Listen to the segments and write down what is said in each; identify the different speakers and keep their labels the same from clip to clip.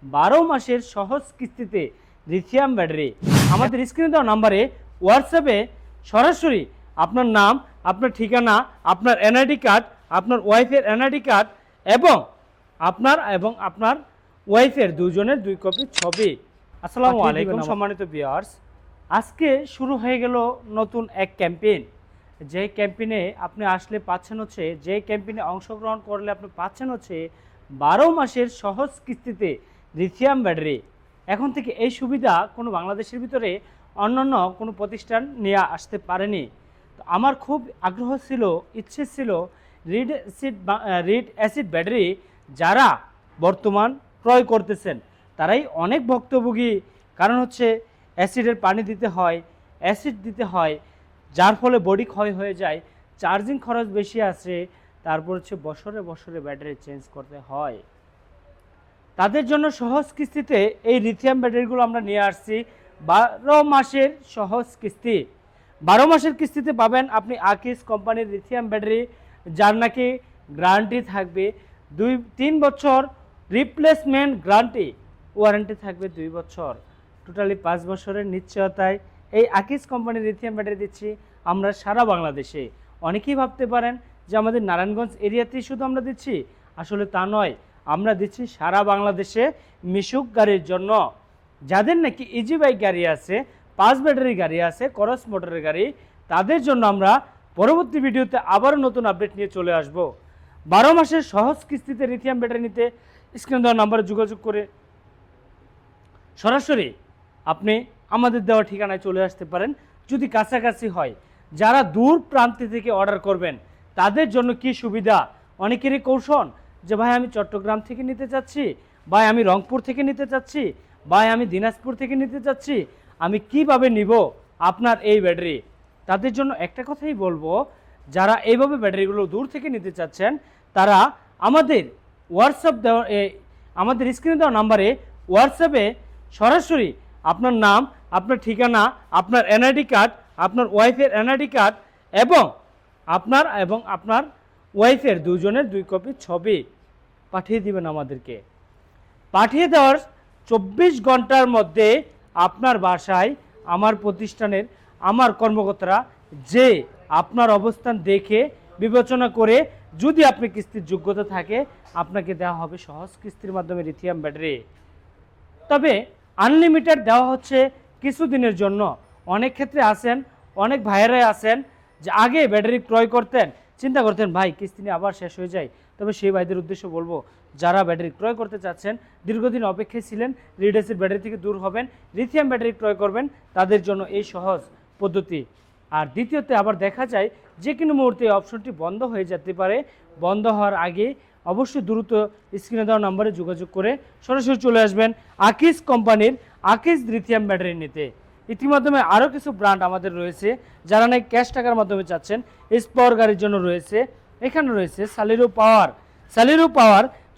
Speaker 1: 12 মাসের সহজ কিস্তিতে লিথিয়াম ব্যাটারি। আমাদের স্ক্রিনে দেওয়া নাম্বারে হোয়াটসঅ্যাপে সরাসরি আপনার নাম, আপনার ঠিকানা, আপনার এনআইডি কার্ড, আপনার ওয়াইফের এনআইডি কার্ড এবং আপনার ওয়াইফের দুজনের 2 কপি ছবি। আসসালামু আলাইকুম সম্মানিত ভিউয়ার্স, আজকে শুরু হয়ে গেল নতুন এক ক্যাম্পেইন। যে ক্যাম্পেইনে আপনি আসলে পাচ্ছেন হচ্ছে, যে ক্যাম্পেইনে অংশগ্রহণ করলে আপনি পাচ্ছেন হচ্ছে 12 মাসের সহজ কিস্তিতে লিথিয়াম ব্যাটারি। এখন থেকে এই সুবিধা কোনো বাংলাদেশের ভিতরে অন্যান্য কোনো প্রতিষ্ঠান নিয়ে আসতে পারেনি। তো আমার খুব আগ্রহ ছিল, ইচ্ছে ছিল রিড অ্যাসিড ব্যাটারি যারা বর্তমান ক্রয় করতেছেন তারাই অনেক ভুক্তভোগী। কারণ হচ্ছে অ্যাসিডের পানি দিতে হয়, অ্যাসিড দিতে হয়, যার ফলে বডি ক্ষয় হয়ে যায়, চার্জিং খরচ বেশি আসে, তারপর হচ্ছে বছরে বছরে ব্যাটারি চেঞ্জ করতে হয়। তাদের জন্য সহজ কিস্তিতে এই লিথিয়াম ব্যাটারিগুলো আমরা নিয়ে আসছি। 12 মাসের সহজ কিস্তি। 12 মাসের কিস্তিতে পাবেন আপনি আকিস কোম্পানির লিথিয়াম ব্যাটারি, যার নাকি গ্যারান্টি থাকবে 2-3 বছর, রিপ্লেসমেন্ট গ্যারান্টি, ওয়ারেন্টি থাকবে 2 বছর, টোটালি 5 বছরের নিশ্চয়তায় এই আকিস কোম্পানির লিথিয়াম ব্যাটারি দিচ্ছি আমরা সারা বাংলাদেশে। অনেকেই ভাবতে পারেন যে আমাদের নারায়ণগঞ্জ এরিয়াতেই শুধু আমরা দিচ্ছি, আসলে তা নয়, আমরা দিচ্ছি সারা বাংলাদেশে মিশুক গাড়ির জন্য। যাদের নাকি ইজি বাইক গাড়ি আছে, 5 ব্যাটারি গাড়ি আছে, ক্রস মোটরের গাড়ি, তাদের জন্য আমরা পরবর্তী ভিডিওতে আবারও নতুন আপডেট নিয়ে চলে আসব। 12 মাসের সহজ কিস্তিতে লিথিয়াম ব্যাটারি নিতে স্ক্রিনে দেওয়া নাম্বারে যোগাযোগ করে সরাসরি আপনি আমাদের দেওয়া ঠিকানায় চলে আসতে পারেন যদি কাছাকাছি হয়। যারা দূর প্রান্ত থেকে অর্ডার করবেন তাদের জন্য কি সুবিধা, অনেকেরই কৌশল যে ভাই আমি চট্টগ্রাম থেকে নিতে চাচ্ছি, ভাই আমি রংপুর থেকে নিতে চাচ্ছি, ভাই আমি দিনাজপুর থেকে নিতে চাচ্ছি, আমি কিভাবে নিব আপনার এই ব্যাটারি। তাদের জন্য একটা কথাই বলবো, যারা এইভাবে ব্যাটারিগুলো দূর থেকে নিতে চাচ্ছেন তারা আমাদের আমাদের স্ক্রিনে দেওয়া নাম্বারে হোয়াটসঅ্যাপে সরাসরি আপনার নাম, আপনার ঠিকানা, আপনার এনআইডি কার্ড, আপনার ওয়াইফের এনআইডি কার্ড এবং আপনার ওয়াইফের দুজনের 2 কপি ছবি পাঠিয়ে দিবেন আমাদেরকে। পাঠিয়ে দেওয়ার 24 ঘন্টার মধ্যে আপনার বাসায় আমার প্রতিষ্ঠানের আমার কর্মকর্তারা যে আপনার অবস্থান দেখে বিবেচনা করে যদি আপনি কিস্তির যোগ্যতা থাকে আপনাকে দেওয়া হবে সহজ কিস্তির মাধ্যমে লিথিয়াম ব্যাটারি। তবে আনলিমিটেড দেওয়া হচ্ছে কিছুদিনের জন্য। অনেক ক্ষেত্রে আছেন, অনেক ভাইয়েরাই আছেন যে আগে ব্যাটারি ক্রয় করতেন, চিন্তা করতেন ভাই কিস্তি নিয়ে আবার শেষ হয়ে যায়। তবে সেই ভাইদের উদ্দেশ্য বলবো, যারা ব্যাটারি ক্রয় করতে চাচ্ছেন, দীর্ঘদিন অপেক্ষায় ছিলেন, লিড অ্যাসিড ব্যাটারি থেকে দূর হবেন, লিথিয়াম ব্যাটারি ক্রয় করবেন, তাদের জন্য এই সহজ পদ্ধতি। আর দ্বিতীয়তে আবার দেখা যায় যে কোনো মুহূর্তে এই অপশনটি বন্ধ হয়ে যেতে পারে। বন্ধ হওয়ার আগে অবশ্যই দ্রুত স্ক্রিনে দেওয়া নম্বরে যোগাযোগ করে সরাসরি চলে আসবেন আকিস কোম্পানির আকিস লিথিয়াম ব্যাটারি নিতে। ইতিমধ্যে আরও কিছু ব্র্যান্ড আমাদের রয়েছে, যারা নাকি ক্যাশ টাকার মাধ্যমে চাচ্ছেন। স্পর গাড়ির জন্য রয়েছে, এখানে রয়েছে সালিরো পাওয়ার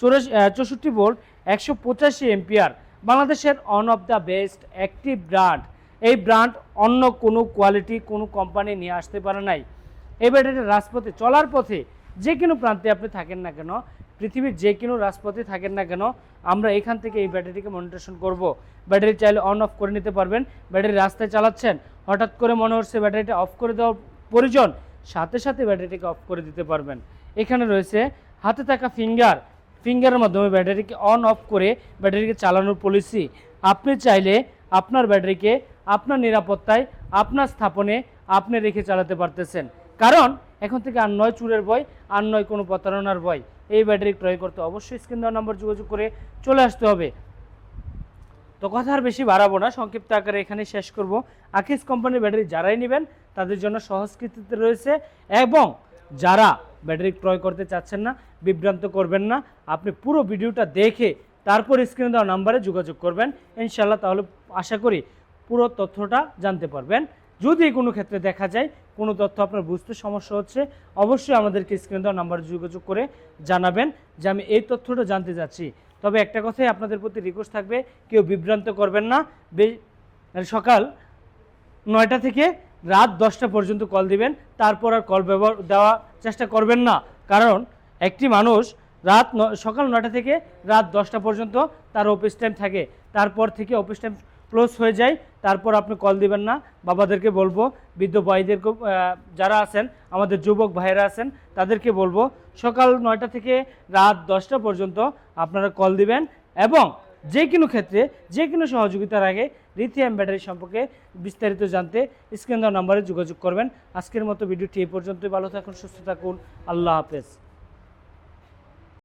Speaker 1: 64 ভোল্ট 185 এম্পিয়ার, বাংলাদেশের one of the best active brand. এই ব্র্যান্ড অন্য কোনো কোয়ালিটি কোনো কোম্পানি নিয়ে আসতে পারে নাই। এই ব্যাটারিটা রাজপথে চলার পথে যে কোনো প্রান্তে আপনি থাকেন না কেন, পৃথিবীর যে কোনো রাজপথে থাকেন না কেন, আমরা এখান থেকে এই ব্যাটারিকে মনিটরেশন করব। ব্যাটারি চাইলে অন অফ করে নিতে পারবেন। ব্যাটারি রাস্তায় চালাচ্ছেন, হঠাৎ করে মনে হচ্ছে ব্যাটারিটা অফ করে দেওয়ার প্রয়োজন, সাথে সাথে ব্যাটারিটাকে অফ করে দিতে পারবেন। এখানে রয়েছে হাতে থাকা ফিঙ্গারের মাধ্যমে ব্যাটারিকে অন অফ করে ব্যাটারিকে চালানোর পলিসি। আপনি চাইলে আপনার ব্যাটারিকে আপনার নিরাপত্তায়, আপনার স্থাপনে আপনি রেখে চালাতে পারতেছেন। কারণ এখন থেকে আর নয় চুরের ভয়, আর নয় কোনো প্রতারণার ভয়। এই ব্যাটারি ক্রয় করতে অবশ্যই স্ক্রিন দেওয়া নম্বর যোগাযোগ করে চলে আসতে হবে। তো কথা আর বেশি বাড়াবো না, সংক্ষিপ্ত আকারে এখানে শেষ করব। আকিস কোম্পানির ব্যাটারি যারাই নেবেন তাদের জন্য সহজ কিস্তিতে রয়েছে, এবং যারা ব্যাটারি ক্রয় করতে চাচ্ছেন না বিভ্রান্ত করবেন না, আপনি পুরো ভিডিওটা দেখে তারপর স্ক্রিনে দেওয়া নাম্বারে যোগাযোগ করবেন ইনশাল্লাহ। তাহলে আশা করি পুরো তথ্যটা জানতে পারবেন। যদি কোনো ক্ষেত্রে দেখা যায় কোনো তথ্য আপনার বুঝতে সমস্যা হচ্ছে, অবশ্যই আমাদেরকে স্ক্রিনে দেওয়া নাম্বারে যোগাযোগ করে জানাবেন যে আমি এই তথ্যটা জানতে চাচ্ছি। তবে একটা কথাই আপনাদের প্রতি রিকোয়েস্ট থাকবে, কেউ বিভ্রান্ত করবেন না। সকাল 9টা থেকে রাত 10টা পর্যন্ত কল দিবেন, তারপর আর কল দেওয়ার চেষ্টা করবেন না। কারণ একটি মানুষ সকাল 9টা থেকে রাত 10টা পর্যন্ত তার অফিস টাইম থাকে। তারপর থেকে অফিস টাইম ক্লোজ হয়ে যায়। তারপর আপনি কল দিবেন না। বাবাদেরকে বলবো, বৃদ্ধ ভাইদেরকে যারা আছেন, আমাদের যুবক ভাইয়েরা আছেন, তাদেরকে বলবো সকাল 9টা থেকে রাত 10টা পর্যন্ত আপনারা কল দিবেন এবং যে কোনো ক্ষেত্রে যে কোনো সহযোগিতার আগে লিথিয়াম ব্যাটারি সম্পর্কে বিস্তারিত জানতে স্ক্রিন দেওয়া নাম্বারে যোগাযোগ করবেন। আজকের মতো ভিডিওটি এই পর্যন্তই। ভালো থাকুন, সুস্থ থাকুন, আল্লাহ হাফেজ।